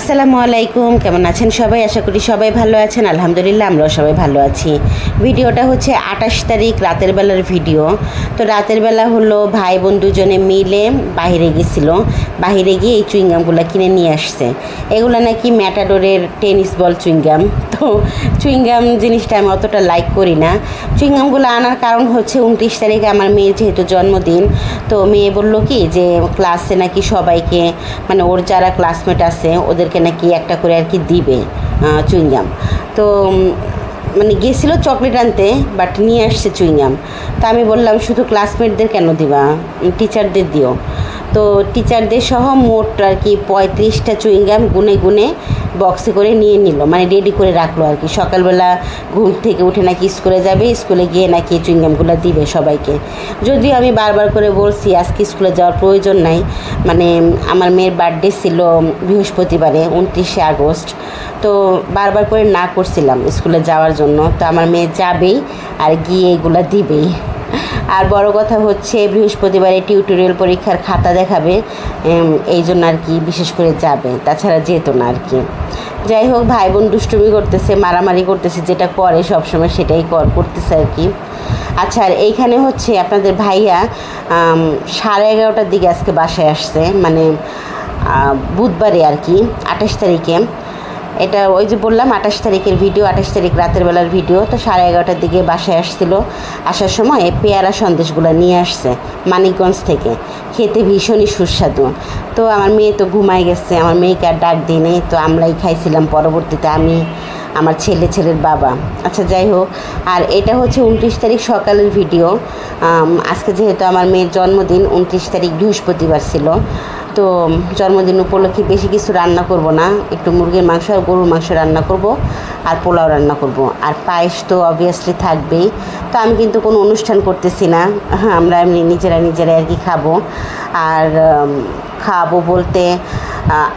আসসালামু আলাইকুম, কেমন আছেন সবাই? আশা করি সবাই ভালো আছেন। আলহামদুলিল্লাহ আমরাও সবাই ভালো আছি। ভিডিওটা হচ্ছে 28 তারিখ রাতের বেলার ভিডিও। তো রাতের বেলা হলো ভাই বোন দুজনে মিলে বাইরে গেছিল। বাইরে গিয়ে এই চুইংগামগুলো কিনে নিয়ে আসছে। এগুলো নাকি ম্যাটাডোরের টেনিস বল চুইংগাম। তো চুইংগাম জিনিসটা আমি অতটা লাইক করি না। চুইংগামগুলো আনার কারণ হচ্ছে 29 তারিখে আমার মেয়ের যেহেতু জন্মদিন, তো মেয়ে বলল কি যে ক্লাসে নাকি সবাইকে, মানে ওর যারা ক্লাসমেট আছে ওদেরকে নাকি একটা করে আর কি দিবে চুইংগাম। তো মানে গেছিলো চকলেট আনতে, বাট নিয়ে আসছে চুইংগাম। তো আমি বললাম শুধু ক্লাসমেটদের কেন দিবা, টিচারদের দিও। তো টিচারদের সহ মোট আর কি 35টা চুইংগাম গুনে গুনে বক্সে করে নিয়ে নিল, মানে রেডি করে রাখলো আর কি। সকালবেলা ঘুম থেকে উঠে নাকি স্কুলে যাবে, স্কুলে গিয়ে নাকি চুইংগামগুলো দিবে সবাইকে। যদিও আমি বারবার করে বলছি আজকে স্কুলে যাওয়ার প্রয়োজন নাই, মানে আমার মেয়ের বার্থডে ছিল বৃহস্পতিবারে 29শে আগস্ট। তো বারবার করে না করছিলাম স্কুলে যাওয়ার জন্য। তো আমার মেয়ে যাবেই আর গিয়ে এগুলো দিবেই। আর বড় কথা হচ্ছে বৃহস্পতিবারে টিউটোরিয়াল পরীক্ষার খাতা দেখাবে, এই জন্য আর কি বিশেষ করে যাবে, তাছাড়া যেত না আর কি। যাই হোক, ভাই বোন দুষ্টুমি করতেছে, মারামারি করতেছে, যেটা করে সবসময় সেটাই করতেছে আর কি। আচ্ছা, আর এইখানে হচ্ছে আপনাদের ভাইয়া 11:30টার দিকে আজকে বাসায় আসছে, মানে বুধবারে আর কি 28 তারিখে। এটা ওই যে বললাম 28 তারিখের ভিডিও, 28 তারিখ রাতের বেলার ভিডিও। তো 11:30টার দিকে বাসায় আসছিল। আসার সময় পেয়ারা সন্দেশগুলো নিয়ে আসছে মানিকগঞ্জ থেকে, খেতে ভীষণই সুস্বাদু। তো আমার মেয়ে তো ঘুমায় গেছে, আমার মেয়েকে আর ডাক দিই নেই, তো আমরাই খাইছিলাম পরবর্তীতে, আমি আমার ছেলের বাবা। আচ্ছা যাই হোক, আর এটা হচ্ছে 29 তারিখ সকালের ভিডিও। আজকে যেহেতু আমার মেয়ের জন্মদিন, 29 তারিখ বৃহস্পতিবার ছিল, তো জন্মদিন উপলক্ষে বেশি কিছু রান্না করব না, একটু মুরগির মাংস আর গরুর মাংস রান্না করব, আর পোলাও রান্না করব, আর পায়েস তো অবভিয়াসলি থাকবেই। তো আমি কিন্তু কোনো অনুষ্ঠান করতেছি না, আমরা এমনি নিজেরা আর কি খাবো। আর খাবো বলতে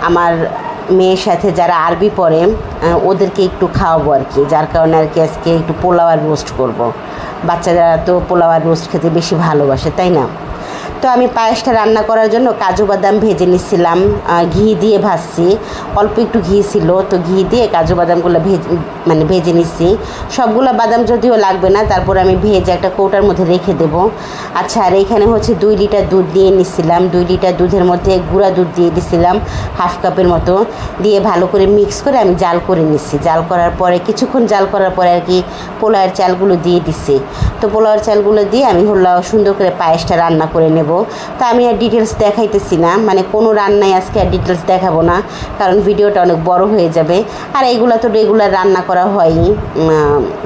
আমার মেয়ের সাথে যারা আরবি পড়ে ওদেরকে একটু খাওয়াবো আর কি, যার কারণে আর কি আজকে একটু পোলাও আর রোস্ট করব। বাচ্চারা তো পোলাও আর রোস্ট খেতে বেশি ভালোবাসে, তাই না? তো আমি পায়েসটা রান্না করার জন্য কাজু বাদাম ভেজে নিচ্ছিলাম, ঘি দিয়ে ভাজছি, অল্প একটু ঘি ছিল, তো ঘি দিয়ে কাজু বাদামগুলো ভেজে নিচ্ছি। সবগুলো বাদাম যদিও লাগবে না, তারপর আমি ভেজে একটা কৌটার মধ্যে রেখে দেব। আচ্ছা, আর এইখানে হচ্ছে 2 লিটার দুধ দিয়ে নিচ্ছিলাম। 2 লিটার দুধের মধ্যে গুঁড়া দুধ দিয়ে দিচ্ছিলাম হাফ কাপের মতো, দিয়ে ভালো করে মিক্স করে আমি জাল করে নিচ্ছি। জাল করার পরে কিছুক্ষণ জাল করার পরে আর কি পোলাওয়ের চালগুলো দিয়ে দিচ্ছি। তো পোলাওয়ের চালগুলো দিয়ে আমি হলো সুন্দর করে পায়েসটা রান্না করে নেব। তো আমি আর ডিটেলস দেখাইতেছি না, মানে কোনো রান্নায় আজকে আর ডিটেলস দেখাবো না, কারণ ভিডিওটা অনেক বড় হয়ে যাবে। আর এইগুলো তো রেগুলার রান্না করা হয়ই,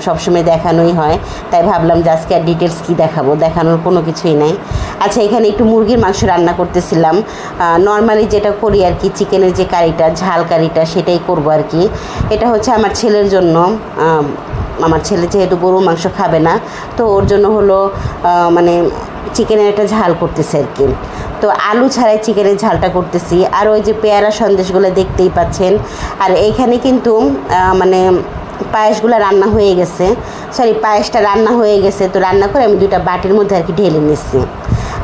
সবসময় দেখানোই হয়, তাই ভাবলাম যে আজকে আর ডিটেলস কী দেখাবো, দেখানোর কোনো কিছুই নাই। আচ্ছা, এখানে একটু মুরগির মাংস রান্না করতেছিলাম, নর্মালি যেটা করি আর কি, চিকেনের যে কারিটা, ঝাল কারিটা, সেটাই করবো আর কি। এটা হচ্ছে আমার ছেলের জন্য, আমার ছেলে যেহেতু গরুর মাংস খাবে না, তো ওর জন্য হলো মানে চিকেনের একটা ঝাল করতেছে আর কি। তো আলু ছাড়াই চিকেনের ঝালটা করতেছি। আর ওই যে পেয়ারা সন্দেশগুলো দেখতেই পাচ্ছেন। আর এইখানে কিন্তু মানে পায়েসগুলো রান্না হয়ে গেছে, পায়েসটা রান্না হয়ে গেছে। তো রান্না করে আমি 2টা বাটির মধ্যে আর কি ঢেলে নিচ্ছি।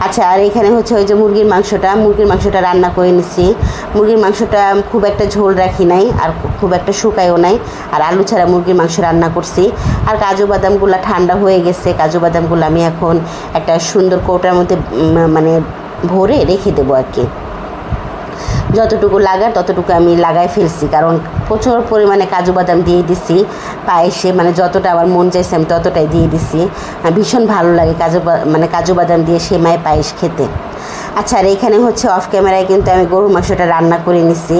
আচ্ছা, আর এখানে হচ্ছে ওই যে মুরগির মাংসটা রান্না করে নিচ্ছি। মুরগির মাংসটা খুব একটা ঝোল রাখি নাই, আর খুব একটা শুকায়ও নাই, আর আলু ছাড়া মুরগির মাংস রান্না করছি। আর কাজু বাদামগুলো ঠান্ডা হয়ে গেছে, কাজু বাদামগুলো আমি এখন একটা সুন্দর কৌটার মধ্যে মানে ভরে রেখে দেবো আর কি। যতটুকু লাগার ততটুকু আমি লাগাই ফেলছি, কারণ প্রচুর পরিমাণে কাজু বাদাম দিয়ে দিছি পায়েসে, মানে যতটা আমার মন চাইছে আমি ততটাই দিয়ে দিছি। ভীষণ ভালো লাগে কাজু বাদাম দিয়ে সেমাই পায়েস খেতে। আচ্ছা, আর এইখানে হচ্ছে অফ ক্যামেরায় কিন্তু আমি গরুর মাংসটা রান্না করে নিছি।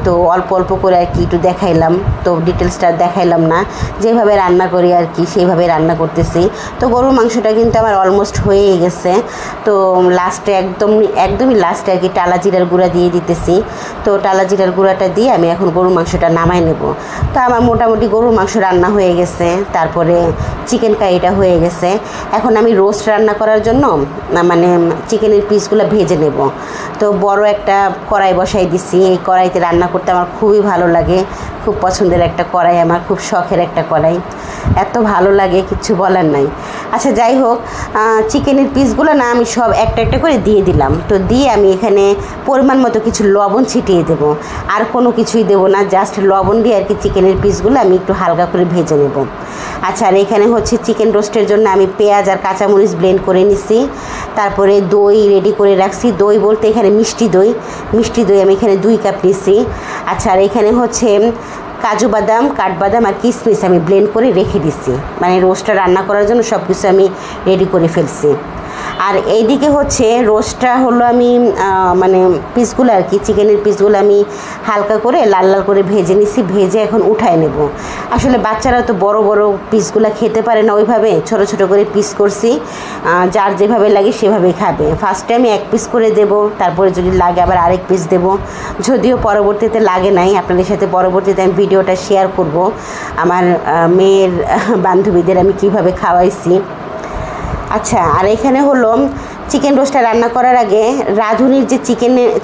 তো অল্প অল্প করে আর কি একটু দেখাইলাম, তো ডিটেলসটা দেখাইলাম না, যেভাবে রান্না করি আর কি সেইভাবে রান্না করতেছি। তো গরুর মাংসটা কিন্তু আমার অলমোস্ট হয়েই গেছে। তো লাস্টে একদমই লাস্টে আর কি টালা জিরার গুঁড়া দিয়ে দিতেছি। তো টালা জিরার গুঁড়াটা দিয়ে আমি এখন গরুর মাংসটা নামাই নেব। তো আমার মোটামুটি গরুর মাংস রান্না হয়ে গেছে, তারপরে চিকেন কারিটা হয়ে গেছে। এখন আমি রোস্ট রান্না করার জন্য মানে চিকেনের পিস পিসগুলো ভেজে নেব। তো বড় একটা কড়াই বসাই দিছি। এই কড়াইতে রান্না করতে আমার খুবই ভালো লাগে, খুব পছন্দের একটা কড়াই, আমার খুব শখের একটা কড়াই, এত ভালো লাগে কিচ্ছু বলার নাই। আচ্ছা যাই হোক, চিকেনের পিসগুলো না আমি সব একটা একটা করে দিয়ে দিলাম। তো দিয়ে আমি এখানে পরিমাণ মতো কিছু লবণ ছিটিয়ে দেব, আর কোনো কিছুই দেব না, জাস্ট লবণ দিয়ে আর কি চিকেনের পিসগুলো আমি একটু হালকা করে ভেজে নেব। আচ্ছা, আর এখানে হচ্ছে চিকেন রোস্টের জন্য আমি পেঁয়াজ আর কাঁচামরিচ ব্লেন্ড করে নিছি। তারপরে দই রেডি করে রাখছি। দই বলতে এখানে মিষ্টি দই আমি এখানে 2 কাপ নিছি। আচ্ছা, আর এখানে হচ্ছে কাজু বাদাম, কাঠবাদাম আর কিশমিশ আমি ব্লেন্ড করে রেখে দিচ্ছি, মানে রোস্টটা রান্না করার জন্য সব কিছু আমি রেডি করে ফেলছি। আর এইদিকে হচ্ছে রোস্টটা হলো আমি মানে পিসগুলো আর কি, চিকেনের পিসগুলো আমি হালকা করে লাল লাল করে ভেজে নিছি। ভেজে এখন উঠায় নেব। আসলে বাচ্চারা তো বড় বড় পিসগুলো খেতে পারে না, ওইভাবে ছোট ছোট করে পিস করছি, যার যেভাবে লাগে সেভাবেই খাবে। ফার্স্টে আমি 1 পিস করে দেব, তারপরে যদি লাগে আবার আরেক পিস দেব। যদিও পরবর্তীতে লাগে নাই, আপনাদের সাথে পরবর্তীতে আমি ভিডিওটা শেয়ার করব আমার মেয়ের বান্ধবীদের আমি কিভাবে খাওয়াইছি। আচ্ছা, আর এখানে হলো চিকেন রোস্টটা রান্না করার আগে রাঁধুনির যে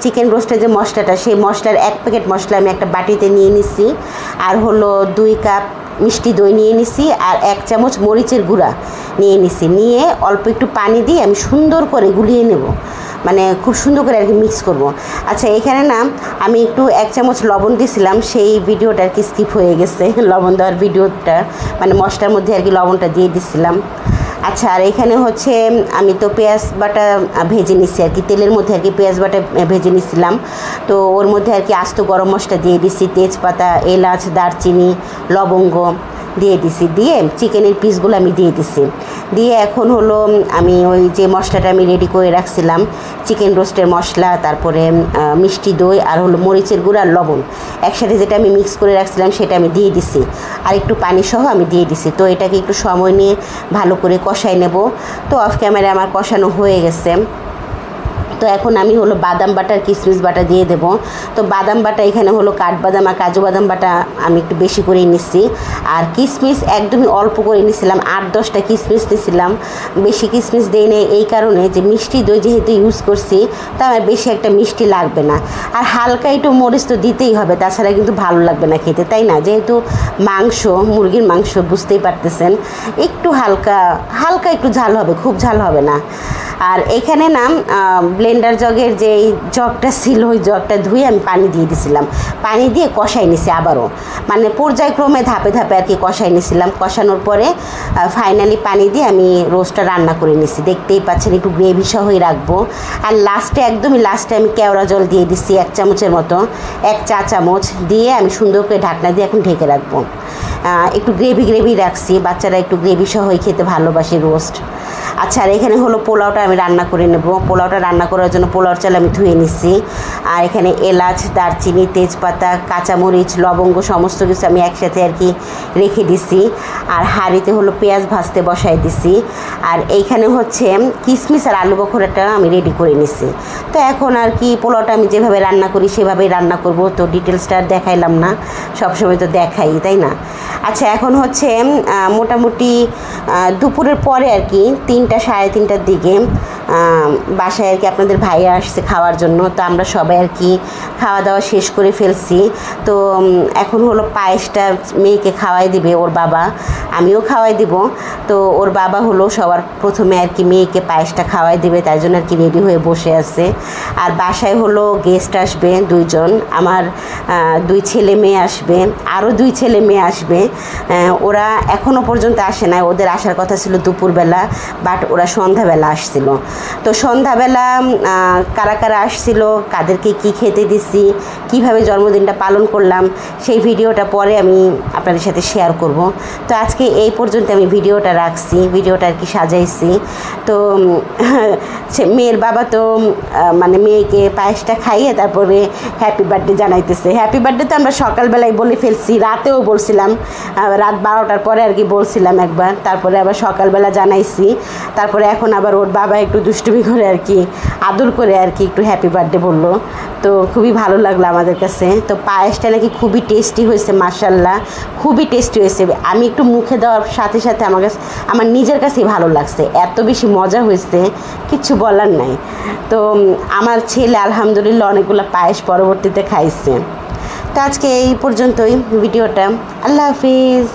চিকেন রোস্টের যে মশলাটা, সেই মশলার 1 প্যাকেট মশলা আমি একটা বাটিতে নিয়ে নিছি। আর হলো 2 কাপ মিষ্টি দই নিয়ে নিছি, আর 1 চামচ মরিচের গুঁড়া নিয়ে নিছি। নিয়ে অল্প একটু পানি দিয়ে আমি সুন্দর করে গুলিয়ে নেব, মানে খুব সুন্দর করে আর কি মিক্স করব। আচ্ছা, এখানে না আমি একটু 1 চামচ লবণ দিয়েছিলাম, সেই ভিডিওটা আর কি স্কিপ হয়ে গেছে, লবণ দেওয়ার ভিডিওটা, মানে মশলার মধ্যে আর কি লবণটা দিয়ে দিছিলাম। আচ্ছা, আর এখানে হচ্ছে আমি তো পেঁয়াজ বাটা ভেজে নিচ্ছি আর কি, তেলের মধ্যে আর কি পেঁয়াজ বাটা ভেজে নিচ্ছিলাম। তো ওর মধ্যে আর কি আস্ত গরম মশলা দিয়ে দিচ্ছি, তেজপাতা, এলাচ, দারচিনি, লবঙ্গ দিয়ে দিছি। দিয়ে চিকেনের পিসগুলো আমি দিয়ে দিছি। দিয়ে এখন হলো আমি ওই যে মশলাটা আমি রেডি করে রাখছিলাম, চিকেন রোস্টের মশলা, তারপরে মিষ্টি দই আর হলো মরিচের গুঁড়া আর লবণ একসাথে যেটা আমি মিক্স করে রাখছিলাম সেটা আমি দিয়ে দিছি, আর একটু পানি সহ আমি দিয়ে দিছি। তো এটাকে একটু সময় নিয়ে ভালো করে কষাই নেব। তো অফ ক্যামেরায় আমার কষানো হয়ে গেছে। তো এখন আমি হলো বাদাম বাটা আর কিশমিশ বাটা দিয়ে দেব। তো বাদাম বাটা এখানে হলো কাঠবাদাম আর কাজু বাদাম বাটা আমি একটু বেশি করে নিচ্ছি, আর কিশমিশ একদমই অল্প করে নিয়েছিলাম, 8-10টা কিশমিশ নিয়েছিলাম, বেশি কিশমিশ দিই না এই কারণে যে মিষ্টি দই যেহেতু ইউজ করছি, তা আমার বেশি একটা মিষ্টি লাগবে না। আর হালকা একটু মরিচ তো দিতেই হবে, তাছাড়া কিন্তু ভালো লাগবে না খেতে, তাই না? যেহেতু মাংস, মুরগির মাংস, বুঝতেই পারতেছেন, একটু হালকা একটু ঝাল হবে, খুব ঝাল হবে না। আর এখানে না ব্লেন্ডার জগের যে জগটা ছিল, ওই জগটা ধুয়ে আমি পানি দিয়ে দিয়েছিলাম, পানি দিয়ে কষাই নিছি আবারও, মানে পর্যায়ক্রমে ধাপে ধাপে আর কি কষাই নিয়েছিলাম। কষানোর পরে ফাইনালি পানি দিয়ে আমি রোস্টটা রান্না করে নিছি, দেখতেই পাচ্ছেন একটু গ্রেভি সহই রাখবো। আর লাস্টে, একদমই লাস্টে আমি কেওড়া জল দিয়ে দিচ্ছি 1 চামচের মতো, 1 চা চামচ দিয়ে আমি সুন্দর করে ঢাকনা দিয়ে এখন ঢেকে রাখবো। একটু গ্রেভি রাখছি, বাচ্চারা একটু গ্রেভি সহই খেতে ভালোবাসে রোস্ট। আচ্ছা, আর এখানে হলো পোলাওটা আমি রান্না করে নেব। পোলাওটা রান্না করার জন্য পোলাওর চাল আমি ধুয়ে নিচ্ছি, আর এখানে এলাচ, দারচিনি, তেজপাতা, কাঁচামরিচ, লবঙ্গ সমস্ত কিছু আমি একসাথে আর কি রেখে দিছি। আর হাঁড়িতে হলো পেঁয়াজ ভাজতে বসাই দিছি। আর এইখানে হচ্ছে কিশমিশ আর আলু বখরাটা আমি রেডি করে নিছি। তো এখন আর কি পোলাওটা আমি যেভাবে রান্না করি সেভাবেই রান্না করব, তো ডিটেলসটা দেখাইলাম না, সবসময় তো দেখাই, তাই না? আচ্ছা, এখন হচ্ছে মোটামুটি দুপুরের পরে আর কি 3টা সাড়ে 3টার দিকে বাসায় আর কি আপনাদের ভাইয়া আসছে খাওয়ার জন্য। তো আমরা সবাই আর কি খাওয়া দাওয়া শেষ করে ফেলছি। তো এখন হলো পায়েসটা মেয়েকে খাওয়াই দিবে ওর বাবা, আমিও খাওয়াই দিব। তো ওর বাবা হলো সবার প্রথমে আর কি মেয়েকে পায়েসটা খাওয়াই দিবে, তাই জন্য আর কি রেডি হয়ে বসে আছে। আর বাসায় হলো গেস্ট আসবে 2 জন, আমার 2 ছেলে মেয়ে আসবে, আরও 2 ছেলে মেয়ে আসবে। ওরা এখনও পর্যন্ত আসে না, ওদের আসার কথা ছিল দুপুরবেলা, বাট ওরা সন্ধ্যাবেলা আসছিল। তো সন্ধ্যাবেলা কারা কারা আসছিল, কাদেরকে কি খেতে দিছি, কিভাবে জন্মদিনটা পালন করলাম, সেই ভিডিওটা পরে আমি আপনাদের সাথে শেয়ার করব। তো আজকে এই পর্যন্ত আমি ভিডিওটা রাখছি, ভিডিওটা আর কি সাজাইছি। তো মেয়ের বাবা তো মানে মেয়েকে পায়েসটা খাইয়ে তারপরে হ্যাপি বার্থডে জানাইতেছে। হ্যাপি বার্থডে তো আমরা সকালবেলায় বলে ফেলছি, রাতেও বলছিলাম, রাত 12টার পরে আর কি বলছিলাম একবার, তারপরে আবার সকালবেলা জানাইছি। তারপরে এখন আবার ওর বাবা একটু দুষ্টুমি করে আর কি আদর করে আর কি একটু হ্যাপি বার্থডে বললো। তো খুবই ভালো লাগলো আমাদের কাছে। তো পায়েসটা নাকি খুবই টেস্টি হয়েছে, মাশাআল্লাহ খুবই টেস্টি হয়েছে। আমি একটু মুখে দেওয়ার সাথে সাথে আমার নিজের কাছেই ভালো লাগছে, এত বেশি মজা হয়েছে কিচ্ছু বলার নাই। তো আমার ছেলে আলহামদুলিল্লাহ অনেকগুলো পায়েস পরবর্তীতে খাইছে। তো আজকে এই পর্যন্তই ভিডিওটা। আল্লাহ হাফিজ।